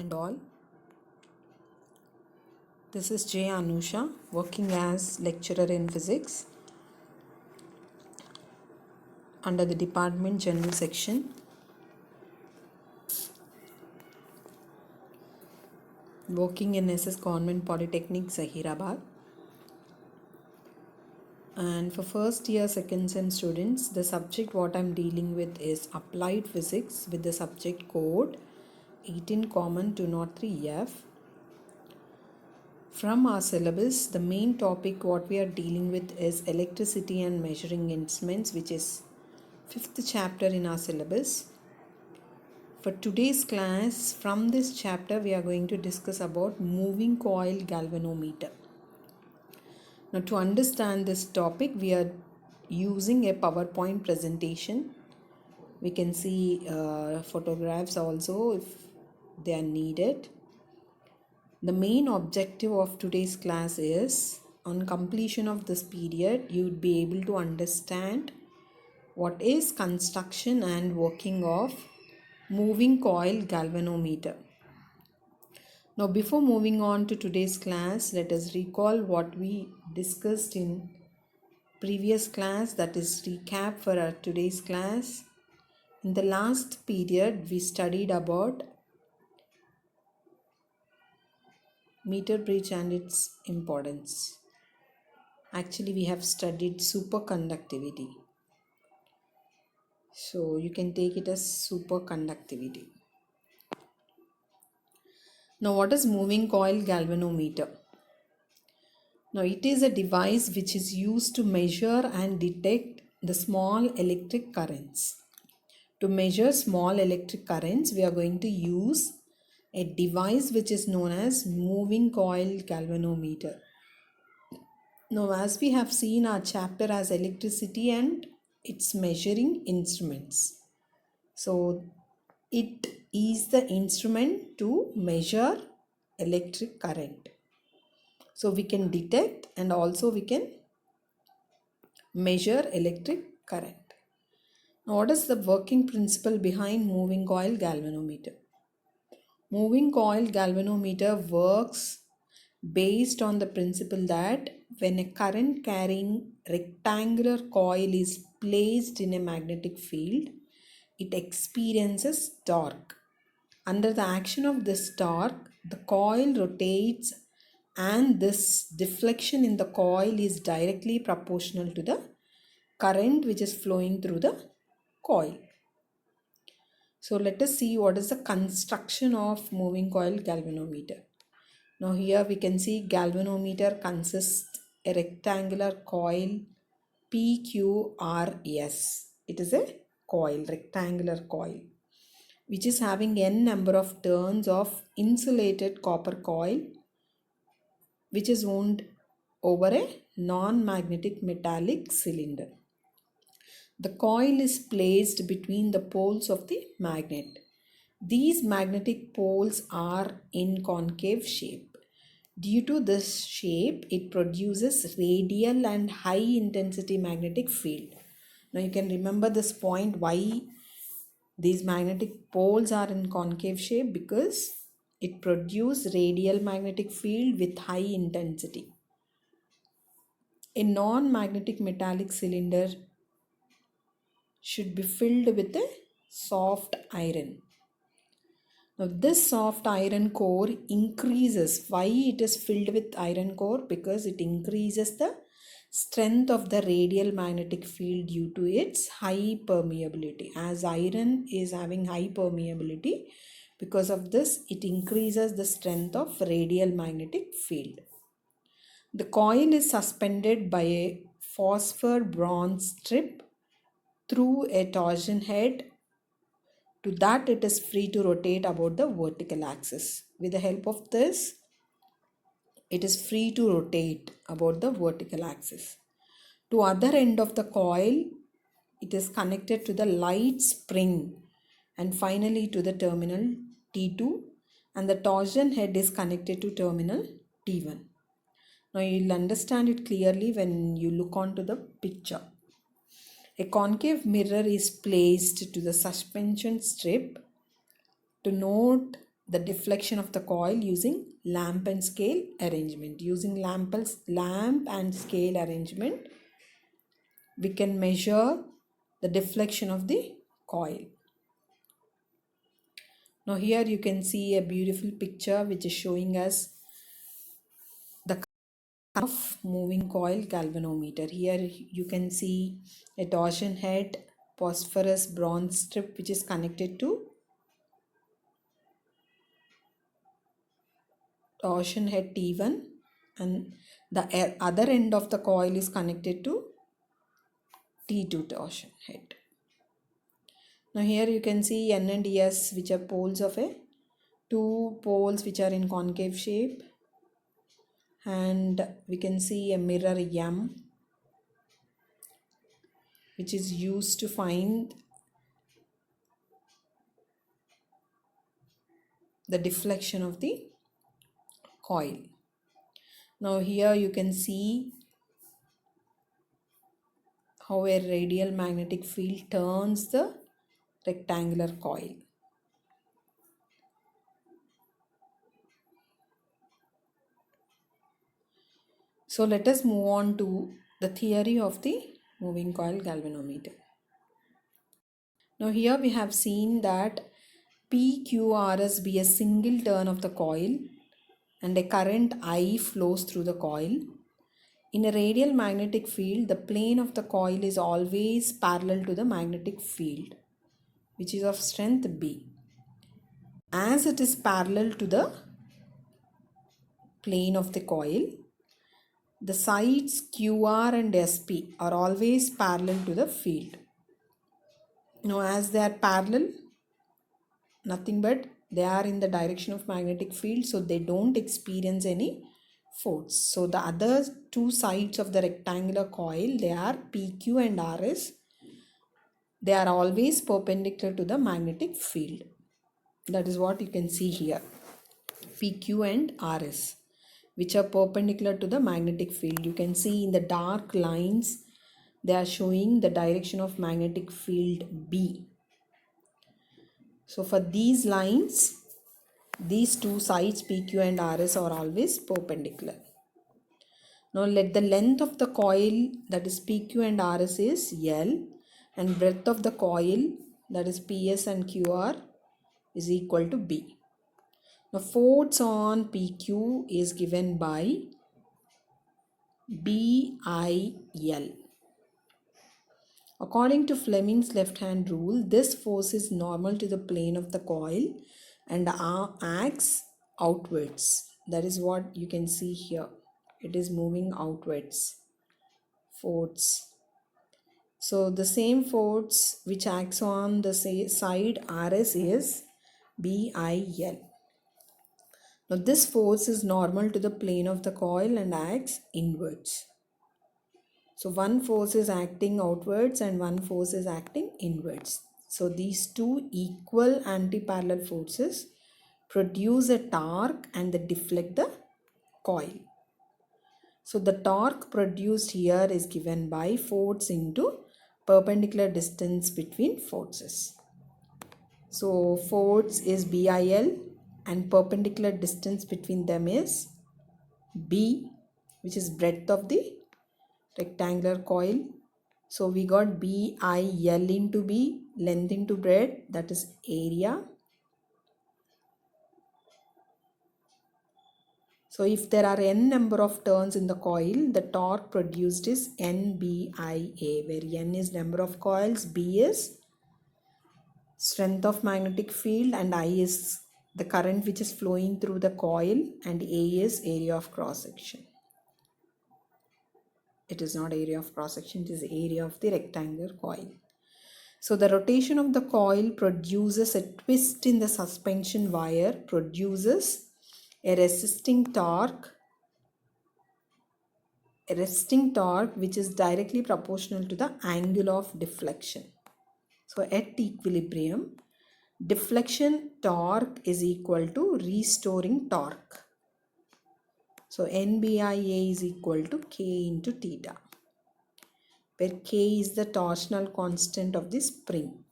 and all. This is J. Anusha, working as lecturer in physics under the department general section. Working in SS Government Polytechnic, Zahirabad. And for first year, second sem students, the subject what I'm dealing with is applied physics with the subject code 18 common 203F. From our syllabus, the main topic what we are dealing with is electricity and measuring instruments, which is 5th chapter in our syllabus. For today's class, from this chapter, we are going to discuss about moving coil galvanometer. Now, to understand this topic, we are using a PowerPoint presentation. We can see photographs also if they are needed. The main objective of today's class is, on completion of this period, you would be able to understand what is construction and working of moving coil galvanometer. Now, before moving on to today's class, let us recall what we discussed in previous class, that is recap for our today's class. In the last period, we studied about meter bridge and its importance. Actually, we have studied superconductivity. So, you can take it as superconductivity. Now, what is moving coil galvanometer? Now, it is a device which is used to measure and detect the small electric currents. To measure small electric currents, we are going to use a device which is known as moving coil galvanometer. Now, as we have seen our chapter as electricity and its measuring instruments. So, it is the instrument to measure electric current. So, we can detect and also we can measure electric current. Now, what is the working principle behind moving coil galvanometer? Moving coil galvanometer works based on the principle that when a current carrying rectangular coil is placed in a magnetic field, it experiences torque. Under the action of this torque, the coil rotates and this deflection in the coil is directly proportional to the current which is flowing through the coil. So let us see what is the construction of moving coil galvanometer. Now here we can see galvanometer consists a rectangular coil PQRS. It is a coil, rectangular coil, which is having n number of turns of insulated copper coil, which is wound over a non-magnetic metallic cylinder. The coil is placed between the poles of the magnet. These magnetic poles are in concave shape. Due to this shape, it produces radial and high intensity magnetic field. Now you can remember this point, why these magnetic poles are in concave shape, because it produces radial magnetic field with high intensity. A non-magnetic metallic cylinder should be filled with a soft iron. Now this soft iron core increases. Why it is filled with iron core? Because it increases the strength of the radial magnetic field due to its high permeability. As iron is having high permeability, because of this it increases the strength of radial magnetic field. The coil is suspended by a phosphor bronze strip through a torsion head. To that it is free to rotate about the vertical axis. With the help of this, it is free to rotate about the vertical axis. To other end of the coil, it is connected to the light spring and finally to the terminal T2, and the torsion head is connected to terminal T1. Now you will understand it clearly when you look onto the picture. A concave mirror is placed to the suspension strip to note the deflection of the coil using lamp and scale arrangement. Using lamp and scale arrangement, we can measure the deflection of the coil. Now here you can see a beautiful picture which is showing us the of moving coil galvanometer. Here you can see a torsion head phosphorus bronze strip which is connected to torsion head T1, and the other end of the coil is connected to T2 torsion head. Now here you can see N and S, which are poles of a two poles which are in concave shape, and we can see a mirror M which is used to find the deflection of the coil. Now here you can see how a radial magnetic field turns the rectangular coil. So let us move on to the theory of the moving coil galvanometer. Now here we have seen that PQRS be a single turn of the coil and a current I flows through the coil. In a radial magnetic field, the plane of the coil is always parallel to the magnetic field, which is of strength B. As it is parallel to the plane of the coil, the sides QR and SP are always parallel to the field. Now as they are parallel, nothing but they are in the direction of magnetic field, so they don't experience any force. So the other two sides of the rectangular coil, they are PQ and RS. They are always perpendicular to the magnetic field. That is what you can see here. PQ and RS, which are perpendicular to the magnetic field. You can see in the dark lines, they are showing the direction of magnetic field B. So for these lines, these two sides PQ and RS are always perpendicular. Now let the length of the coil, that is PQ and RS, is L, and breadth of the coil, that is PS and QR, is equal to B. Now force on PQ is given by BIL. According to Fleming's left-hand rule, this force is normal to the plane of the coil and acts outwards. That is what you can see here. It is moving outwards. Force. So the same force which acts on the side RS is BIL. Now this force is normal to the plane of the coil and acts inwards. So one force is acting outwards and one force is acting inwards. So these two equal anti-parallel forces produce a torque and they deflect the coil. So the torque produced here is given by force into perpendicular distance between forces. So force is BIL and perpendicular distance between them is B, which is breadth of the rectangular coil. So we got BIL into B, length into breadth, that is area. So if there are n number of turns in the coil, the torque produced is NBIA, where n is number of coils, B is strength of magnetic field, and I is the current which is flowing through the coil, and A is area of cross section. It is not area of cross section, it is area of the rectangular coil. So the rotation of the coil produces a twist in the suspension wire, produces a resisting torque which is directly proportional to the angle of deflection. So at equilibrium, deflection torque is equal to restoring torque. So NBIA is equal to K into theta, where K is the torsional constant of the spring.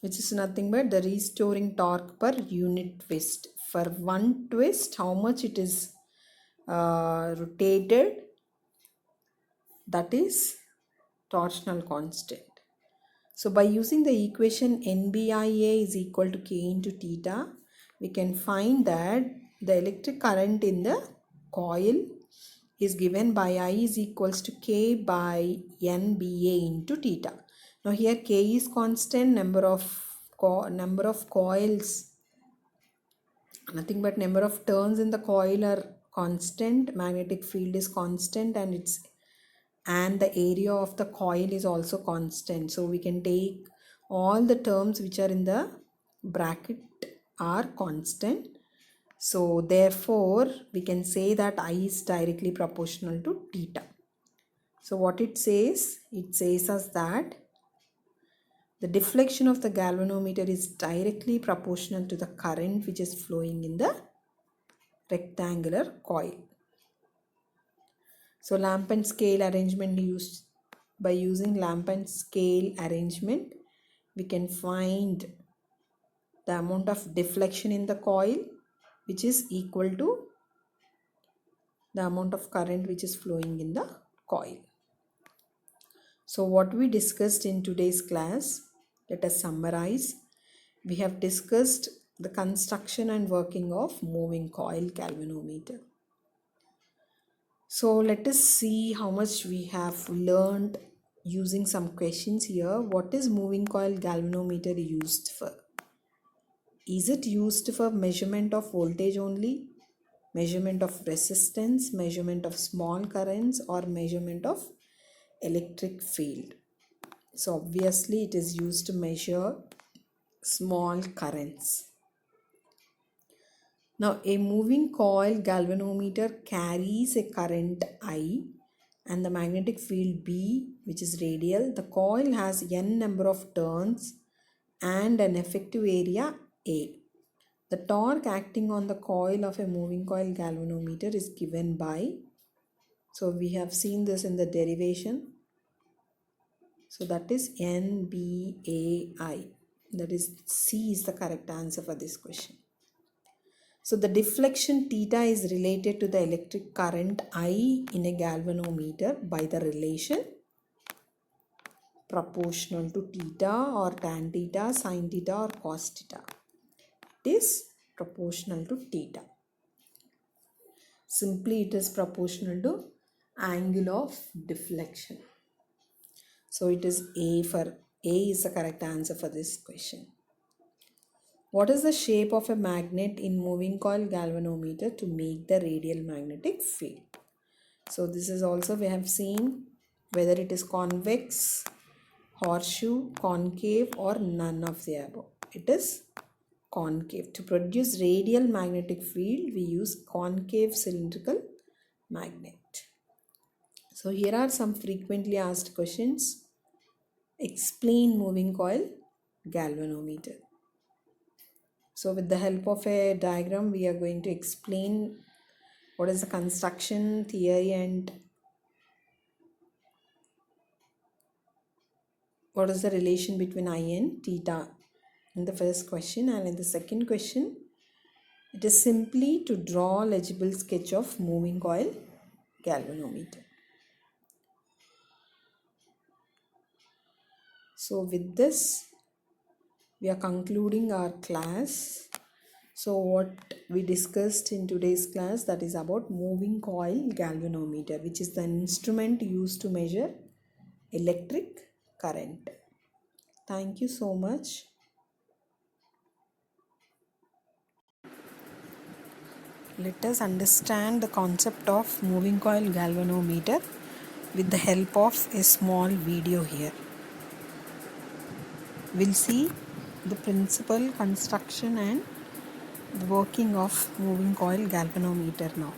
which is nothing but the restoring torque per unit twist. For one twist, how much it is rotated, that is torsional constant. So by using the equation NBIA is equal to K into theta, we can find that the electric current in the coil is given by I is equals to K by NBA into theta. Now here K is constant, number of coils, nothing but number of turns in the coil are constant, magnetic field is constant, and the area of the coil is also constant. So we can take all the terms which are in the bracket are constant. So therefore we can say that I is directly proportional to theta. So what it says us that the deflection of the galvanometer is directly proportional to the current which is flowing in the rectangular coil. So lamp and scale arrangement by using lamp and scale arrangement, we can find the amount of deflection in the coil which is equal to the amount of current which is flowing in the coil. So what we discussed in today's class, let us summarize. We have discussed the construction and working of moving coil galvanometer. So let us see how much we have learned using some questions here. What is moving coil galvanometer used for? Is it used for measurement of voltage only, measurement of resistance, measurement of small currents, or measurement of electric field? So obviously it is used to measure small currents. Now a moving coil galvanometer carries a current I and the magnetic field B, which is radial. The coil has n number of turns and an effective area A. The torque acting on the coil of a moving coil galvanometer is given by, so we have seen this in the derivation. So that is NBAI. That is C is the correct answer for this question. So the deflection theta is related to the electric current I in a galvanometer by the relation proportional to theta or tan theta, sin theta or cos theta. It is proportional to theta. Simply it is proportional to angle of deflection. So it is A is the correct answer for this question. What is the shape of a magnet in moving coil galvanometer to make the radial magnetic field? So this is also we have seen whether it is convex, horseshoe, concave or none of the above. It is concave. To produce radial magnetic field, we use concave cylindrical magnet. So here are some frequently asked questions. Explain moving coil galvanometer. So with the help of a diagram, we are going to explain what is the construction theory and what is the relation between I and theta in the first question. And in the second question, it is simply to draw a legible sketch of moving coil galvanometer. So with this, we are concluding our class. So what we discussed in today's class, that is about moving coil galvanometer, which is the instrument used to measure electric current. Thank you so much. Let us understand the concept of moving coil galvanometer with the help of a small video here. We'll see the principal, construction and the working of moving coil galvanometer now.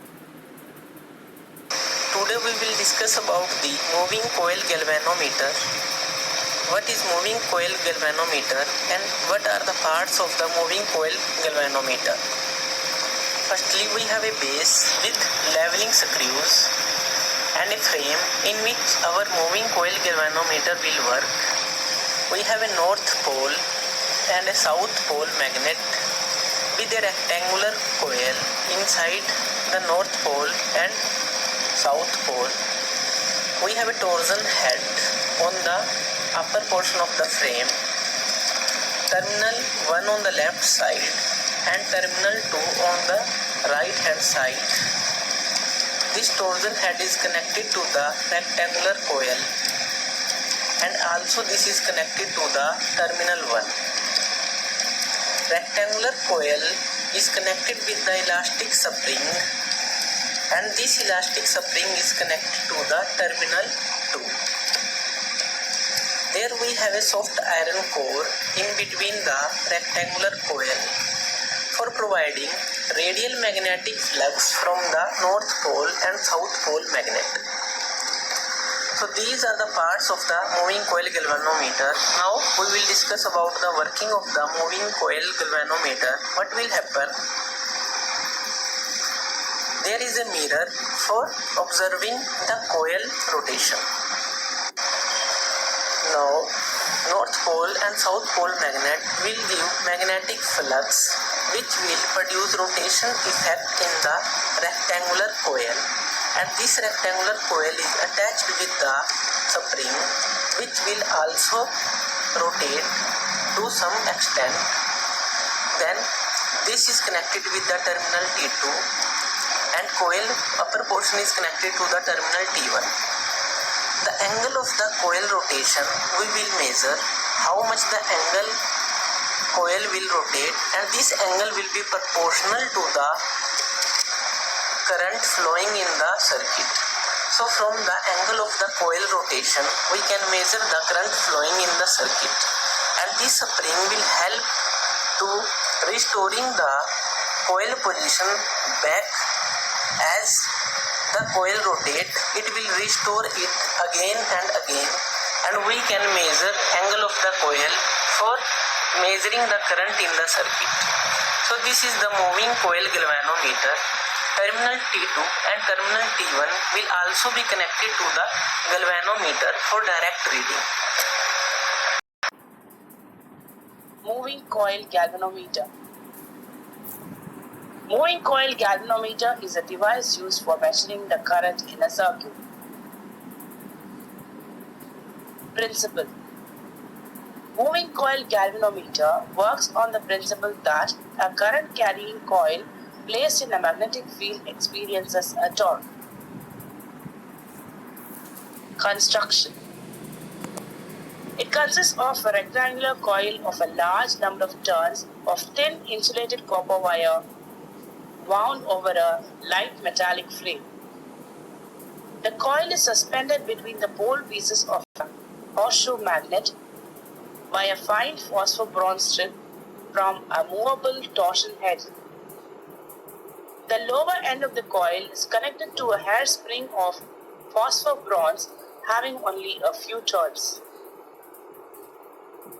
Today we will discuss about the moving coil galvanometer. What is moving coil galvanometer and what are the parts of the moving coil galvanometer? Firstly, we have a base with leveling screws and a frame in which our moving coil galvanometer will work. We have a north pole and a south pole magnet with a rectangular coil inside the north pole and south pole. We have a torsion head on the upper portion of the frame, terminal 1 on the left side and terminal 2 on the right hand side. This torsion head is connected to the rectangular coil, and also this is connected to the terminal 1. Rectangular coil is connected with the elastic spring, and this elastic spring is connected to the terminal 2. There we have a soft iron core in between the rectangular coil for providing radial magnetic flux from the north pole and south pole magnet. So these are the parts of the moving coil galvanometer. Now we will discuss about the working of the moving coil galvanometer. What will happen? There is a mirror for observing the coil rotation. Now north pole and south pole magnet will give magnetic flux which will produce rotation effect in the rectangular coil, and this rectangular coil is attached with the spring which will also rotate to some extent. Then this is connected with the terminal T2 and coil upper portion is connected to the terminal T1. The angle of the coil rotation we will measure how much the angle coil will rotate, and this angle will be proportional to the current flowing in the circuit. So from the angle of the coil rotation we can measure the current flowing in the circuit, and this spring will help to restoring the coil position back. As the coil rotate, it will restore it again and again, and we can measure angle of the coil for measuring the current in the circuit. So this is the moving coil galvanometer. Terminal T2 and terminal T1 will also be connected to the galvanometer for direct reading. Moving coil galvanometer. Moving coil galvanometer is a device used for measuring the current in a circuit. Principle. Moving coil galvanometer works on the principle that a current carrying coil placed in a magnetic field experiences a torque. Construction. It consists of a rectangular coil of a large number of turns of thin insulated copper wire wound over a light metallic frame. The coil is suspended between the pole pieces of a horseshoe magnet by a fine phosphor bronze strip from a movable torsion head. The lower end of the coil is connected to a hairspring of phosphor bronze having only a few turns.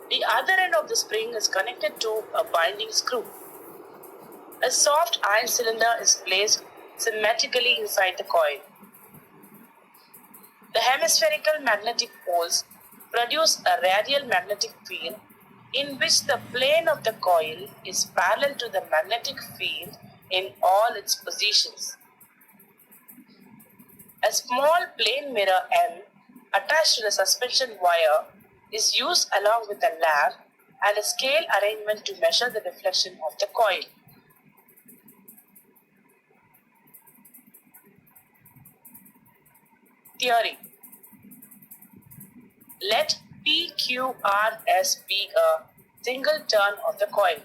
The other end of the spring is connected to a binding screw. A soft iron cylinder is placed symmetrically inside the coil. The hemispherical magnetic poles produce a radial magnetic field in which the plane of the coil is parallel to the magnetic field in all its positions. A small plane mirror M attached to the suspension wire is used along with a lamp and a scale arrangement to measure the deflection of the coil. Theory. Let PQRS be a single turn of the coil.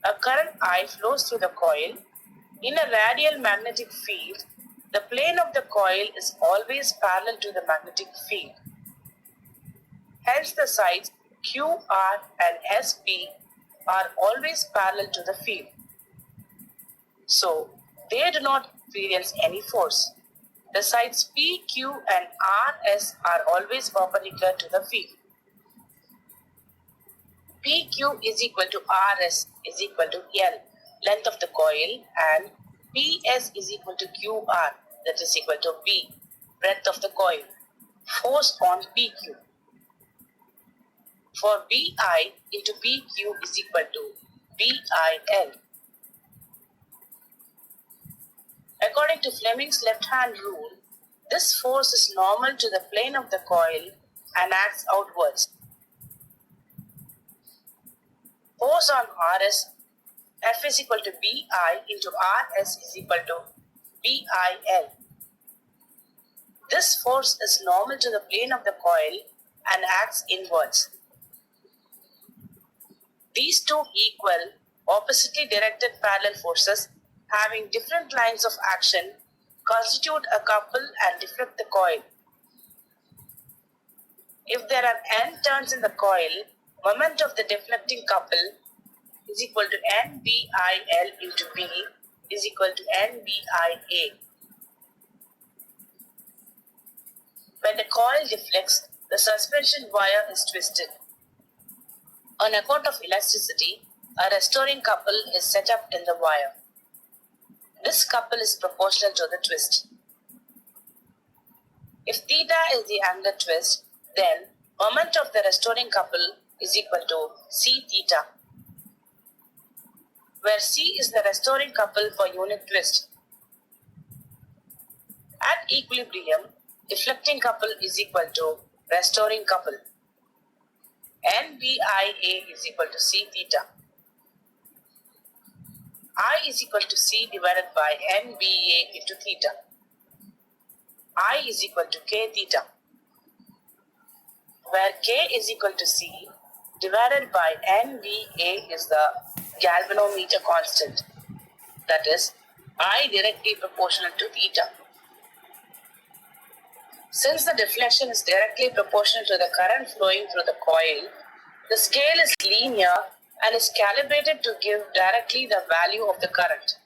A current I flows through the coil. In a radial magnetic field, the plane of the coil is always parallel to the magnetic field. Hence, the sides QR and SP are always parallel to the field. So, they do not experience any force. The sides P, Q and RS are always perpendicular to the field. PQ is equal to RS is equal to L, length of the coil, and PS is equal to QR, that is equal to B, breadth of the coil, force on PQ. for BI into BQ is equal to BIL. According to Fleming's left-hand rule, this force is normal to the plane of the coil and acts outwards. Force on RS, F is equal to BI into RS is equal to BIL. This force is normal to the plane of the coil and acts inwards. These two equal, oppositely directed parallel forces having different lines of action constitute a couple and deflect the coil. If there are n turns in the coil, moment of the deflecting couple is equal to NBIL into B is equal to NBIA. When the coil deflects, the suspension wire is twisted. On account of elasticity, a restoring couple is set up in the wire. This couple is proportional to the twist. If theta is the angular twist, then moment of the restoring couple is equal to C theta, where C is the restoring couple for unit twist. At equilibrium, deflecting couple is equal to restoring couple. NBIA is equal to C theta. I is equal to C divided by NBA into theta. I is equal to K theta, where K is equal to C divided by NBA is the galvanometer constant, that is, I directly proportional to theta. Since the deflection is directly proportional to the current flowing through the coil, the scale is linear and is calibrated to give directly the value of the current.